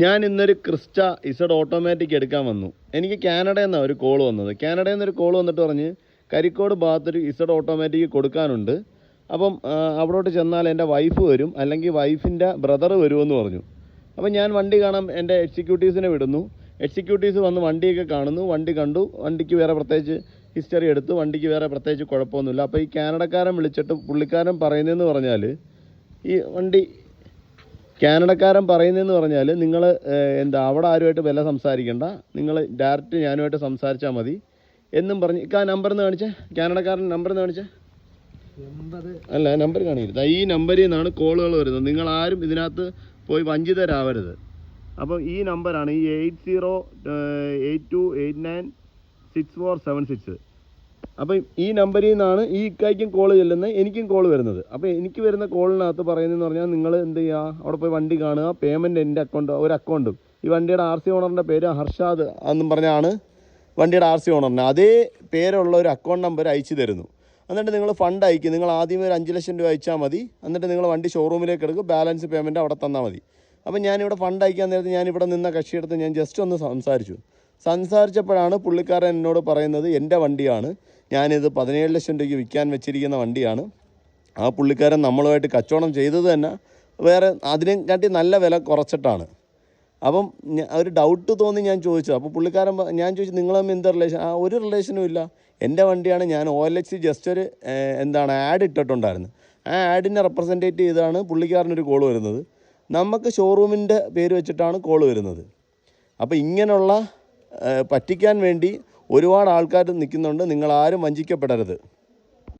ഞാൻ ഇന്നൊരു Crysta Z automatic എടുക്കാൻ വന്നു. എനിക്ക് കാനഡയിൽ നിന്നാണ് ഒരു കോൾ വന്നത്. കാനഡയിൽ നിന്നൊരു കോൾ വന്നിട്ട് പറഞ്ഞ് കരിക്കോട് ഭാഗത്തൊരു ഇസഡ് ഓട്ടോമാറ്റിക് കൊടുക്കാനുണ്ട്. അപ്പം അവിടോട്ട് ചെന്നാൽ എൻ്റെ വൈഫ് വരും, അല്ലെങ്കിൽ വൈഫിൻ്റെ ബ്രദർ വരുമെന്ന് പറഞ്ഞു. അപ്പം ഞാൻ വണ്ടി കാണാൻ എൻ്റെ എക്സിക്യൂട്ടീവ്സിനെ വിടുന്നു. എക്സിക്യൂട്ടീവ്സ് വന്ന് വണ്ടിയൊക്കെ കാണുന്നു, വണ്ടി കണ്ടു, വണ്ടിക്ക് വേറെ പ്രത്യേകിച്ച് ഹിസ്റ്ററി എടുത്തു, വണ്ടിക്ക് വേറെ പ്രത്യേകിച്ച് കുഴപ്പമൊന്നുമില്ല. അപ്പോൾ ഈ കാനഡക്കാരൻ വിളിച്ചിട്ട് പുള്ളിക്കാരൻ പറയുന്നതെന്ന് പറഞ്ഞാൽ ഈ വണ്ടി കാനഡക്കാരൻ പറയുന്നതെന്ന് പറഞ്ഞാൽ നിങ്ങൾ അവിടെ ആരുമായിട്ട് വില സംസാരിക്കേണ്ട, നിങ്ങൾ ഡയറക്റ്റ് ഞാനുമായിട്ട് സംസാരിച്ചാൽ മതി എന്നും പറഞ്ഞ് നമ്പർ എന്ന് കാണിച്ചേ, കാനഡക്കാരൻ നമ്പർ എന്ന് കാണിച്ചേ. അല്ല, നമ്പർ കാണിക്കരുത്. ഈ നമ്പറിൽ നിന്നാണ് കോളുകൾ വരുന്നത്. നിങ്ങളാരും ഇതിനകത്ത് പോയി വഞ്ചിതരാവരുത്. അപ്പോൾ ഈ നമ്പറാണ്, ഈ 8082896476. അപ്പം ഈ നമ്പറിൽ നിന്നാണ് ഈ ഇക്കായ്ക്കും കോൾ ചെല്ലുന്നത്, എനിക്കും കോൾ വരുന്നത്. അപ്പോൾ എനിക്ക് വരുന്ന കോളിനകത്ത് പറയുന്നതെന്ന് പറഞ്ഞാൽ നിങ്ങൾ എന്ത് ചെയ്യുക, അവിടെ പോയി വണ്ടി കാണുക, പേയ്മെൻറ്റ് എൻ്റെ ഒരു അക്കൗണ്ടും ഈ വണ്ടിയുടെ RC ഓണറിൻ്റെ പേര് ഹർഷാദ് എന്നും പറഞ്ഞാണ് വണ്ടിയുടെ RC ഓണറിന് അതേ പേരുള്ള ഒരു അക്കൗണ്ട് നമ്പർ അയച്ചു തരുന്നു. എന്നിട്ട് നിങ്ങൾ ഫണ്ട് അയക്കും. നിങ്ങൾ ആദ്യമേ ഒരു 5 ലക്ഷം രൂപ അയച്ചാൽ മതി. എന്നിട്ട് നിങ്ങൾ വണ്ടി ഷോറൂമിലേക്ക് എടുക്കും, ബാലൻസ് പേയ്മെൻറ്റ് അവിടെ തന്നാൽ മതി. അപ്പം ഞാനിവിടെ ഫണ്ട് അയക്കാൻ നേരത്ത് ഞാനിവിടെ നിന്ന കക്ഷിയെടുത്ത് ഞാൻ ജസ്റ്റ് ഒന്ന് സംസാരിച്ചപ്പോഴാണ് പുള്ളിക്കാരൻ എന്നോട് പറയുന്നത് എൻ്റെ വണ്ടിയാണ്, ഞാനിത് 17 ലക്ഷം രൂപയ്ക്ക് വിൽക്കാൻ വെച്ചിരിക്കുന്ന വണ്ടിയാണ്. ആ പുള്ളിക്കാരൻ നമ്മളുമായിട്ട് കച്ചവടം ചെയ്തത് തന്നെ വേറെ അതിനെക്കാട്ടി നല്ല വില കുറച്ചിട്ടാണ്. അപ്പം ഒരു ഡൗട്ട് തോന്നി ഞാൻ ചോദിച്ചു. അപ്പോൾ പുള്ളിക്കാരൻ ഞാൻ ചോദിച്ചു നിങ്ങൾ തമ്മിൽ എന്താ റിലേഷൻ? ഒരു റിലേഷനും ഇല്ല, എൻ്റെ വണ്ടിയാണ്, ഞാൻ OLX ജസ്റ്റ് ഒരു ആഡ് ഇട്ടിട്ടുണ്ടായിരുന്നു. ആ ആഡിനെ റെപ്രസെൻറ്റേറ്റ് ചെയ്താണ് പുള്ളിക്കാരനൊരു കോൾ വരുന്നത്. നമുക്ക് ഷോറൂമിൻ്റെ പേര് വെച്ചിട്ടാണ് കോൾ വരുന്നത്. അപ്പോൾ ഇങ്ങനെയുള്ള പറ്റിക്കാൻ വേണ്ടി ഒരുപാട് ആൾക്കാർ നിൽക്കുന്നുണ്ട്. നിങ്ങളാരും വഞ്ചിക്കപ്പെടരുത്.